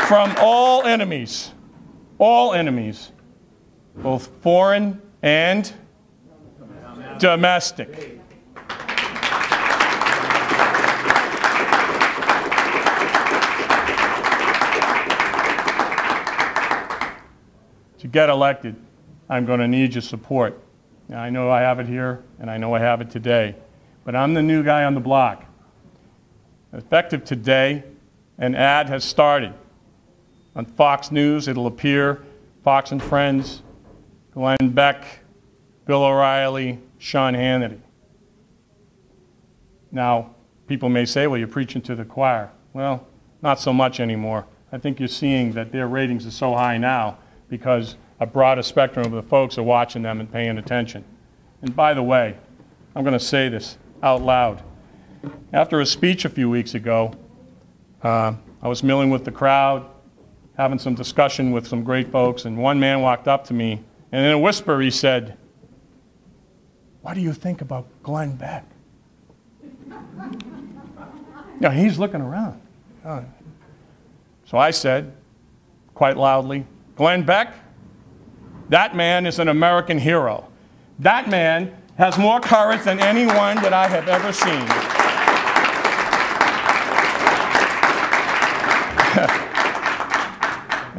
from all enemies, both foreign and domestic. To get elected, I'm going to need your support. Now, I know I have it here, and I know I have it today, but I'm the new guy on the block. Effective today, an ad has started. On Fox News, it'll appear, Fox and Friends, Glenn Beck, Bill O'Reilly, Sean Hannity. Now, people may say, well, you're preaching to the choir. Well, not so much anymore. I think you're seeing that their ratings are so high now because a broader spectrum of the folks are watching them and paying attention. And by the way, I'm going to say this out loud. After a speech a few weeks ago, I was milling with the crowd, having some discussion with some great folks, and one man walked up to me, and in a whisper he said, "What do you think about Glenn Beck?" Now, he's looking around. So I said, quite loudly, "Glenn Beck, that man is an American hero. That man has more courage than anyone that I have ever seen."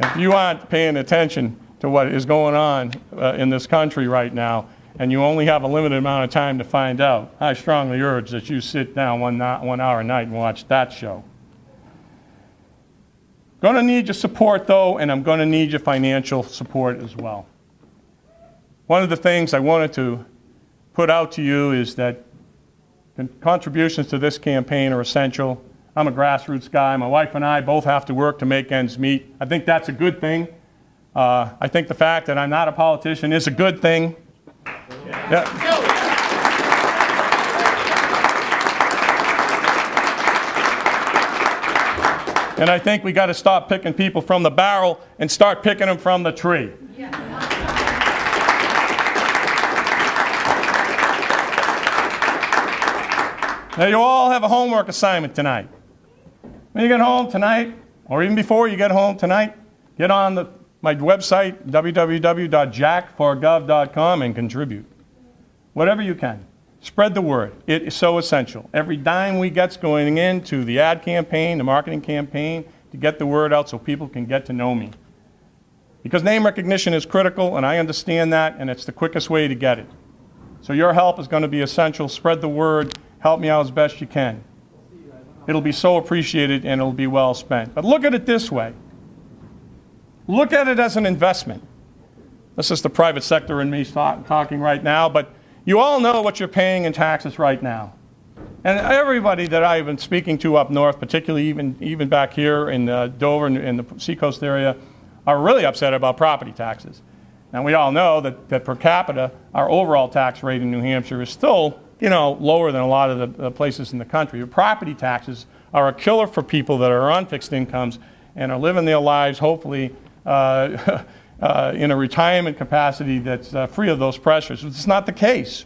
If you aren't paying attention to what is going on in this country right now, and you only have a limited amount of time to find out, I strongly urge that you sit down 1 hour a night and watch that show. Going to need your support, though, and I'm going to need your financial support as well. One of the things I wanted to put out to you is that contributions to this campaign are essential. I'm a grassroots guy. My wife and I both have to work to make ends meet. I think that's a good thing. I think the fact that I'm not a politician is a good thing. Yeah. And I think we got to stop picking people from the barrel and start picking them from the tree. Now, you all have a homework assignment tonight. When you get home tonight, or even before you get home tonight, get on my website, www.jackforgov.com, and contribute. Whatever you can. Spread the word. It is so essential. Every dime we get's going into the ad campaign, the marketing campaign, to get the word out so people can get to know me. Because name recognition is critical, and I understand that, and it's the quickest way to get it. So your help is going to be essential. Spread the word. Help me out as best you can. It'll be so appreciated, and it'll be well spent. But look at it this way. Look at it as an investment. This is the private sector in me talking right now, but you all know what you're paying in taxes right now. And everybody that I've been speaking to up north, particularly even back here in Dover and in the Seacoast area, are really upset about property taxes. Now, we all know that per capita, our overall tax rate in New Hampshire is still, lower than a lot of the places in the country. Property taxes are a killer for people that are on fixed incomes and are living their lives, hopefully, in a retirement capacity that's free of those pressures. It's not the case.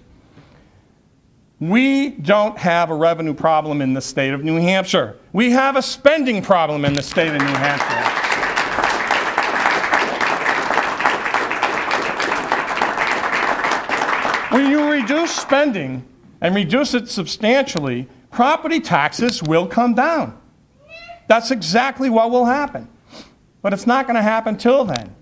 We don't have a revenue problem in the state of New Hampshire. We have a spending problem in the state of New Hampshire. When you reduce spending and reduce it substantially, property taxes will come down. That's exactly what will happen. But it's not going to happen till then.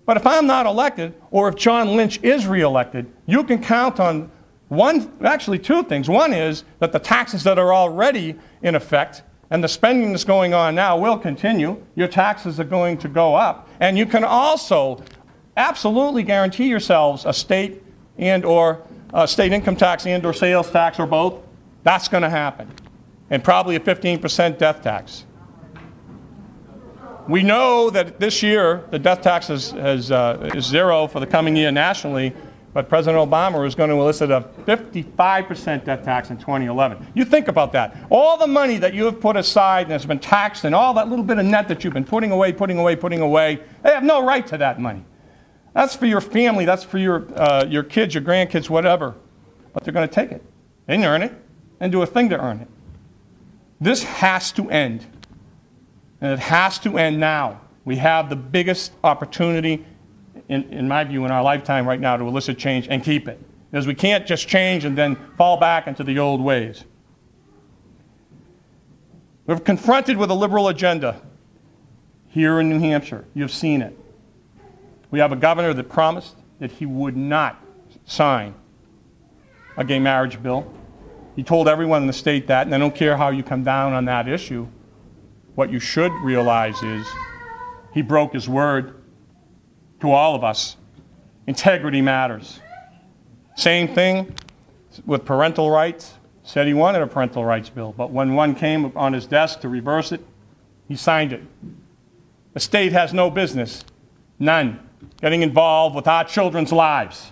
But if I'm not elected, or if John Lynch is reelected, you can count on two things. One is that the taxes that are already in effect and the spending that's going on now will continue. Your taxes are going to go up. And you can also absolutely guarantee yourselves a state state income tax and or sales tax or both. That's going to happen. And probably a 15% death tax. We know that this year the death tax is zero for the coming year nationally, but President Obama is going to elicit a 55% death tax in 2011. You think about that. All the money that you have put aside and has been taxed and all that little bit of net that you've been putting away, they have no right to that money. That's for your family. That's for your kids, your grandkids, whatever. But they're going to take it and earn it and do a thing to earn it. This has to end. And it has to end now. We have the biggest opportunity, in my view, in our lifetime right now to elicit change and keep it. Because we can't just change and then fall back into the old ways. We're confronted with a liberal agenda here in New Hampshire. You've seen it. We have a governor that promised that he would not sign a gay marriage bill. He told everyone in the state that, and I don't care how you come down on that issue. What you should realize is he broke his word to all of us. Integrity matters. Same thing with parental rights. Said he wanted a parental rights bill, but when one came on his desk to reverse it, he signed it. The state has no business, none, getting involved with our children's lives.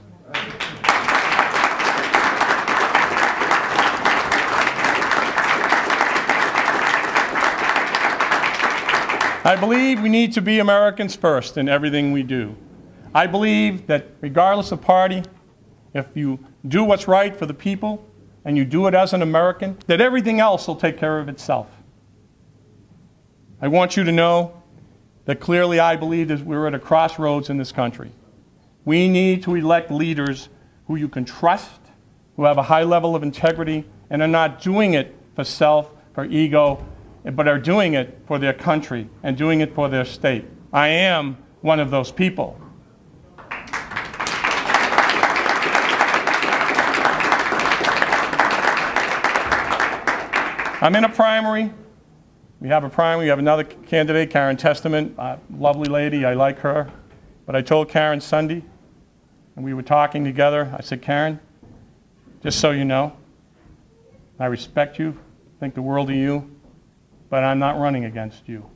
I believe we need to be Americans first in everything we do. I believe that regardless of party, if you do what's right for the people and you do it as an American, that everything else will take care of itself. I want you to know that clearly I believe that we're at a crossroads in this country. We need to elect leaders who you can trust, who have a high level of integrity, and are not doing it for self, for ego, but are doing it for their country and doing it for their state. I am one of those people. I'm in a primary. We have a primary. We have another candidate, Karen Testament, lovely lady. I like her. But I told Karen Sunday, and we were talking together, I said, Karen, just so you know, I respect you, think the world of you, but I'm not running against you.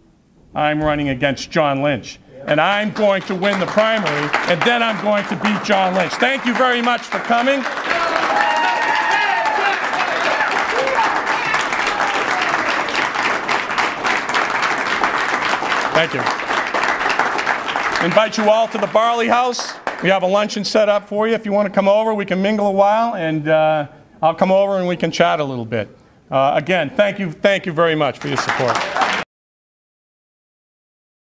I'm running against John Lynch. And I'm going to win the primary, and then I'm going to beat John Lynch. Thank you very much for coming. Thank you. Invite you all to the Barley House. We have a luncheon set up for you. If you want to come over, we can mingle a while, and I'll come over and we can chat a little bit. Again, thank you very much for your support.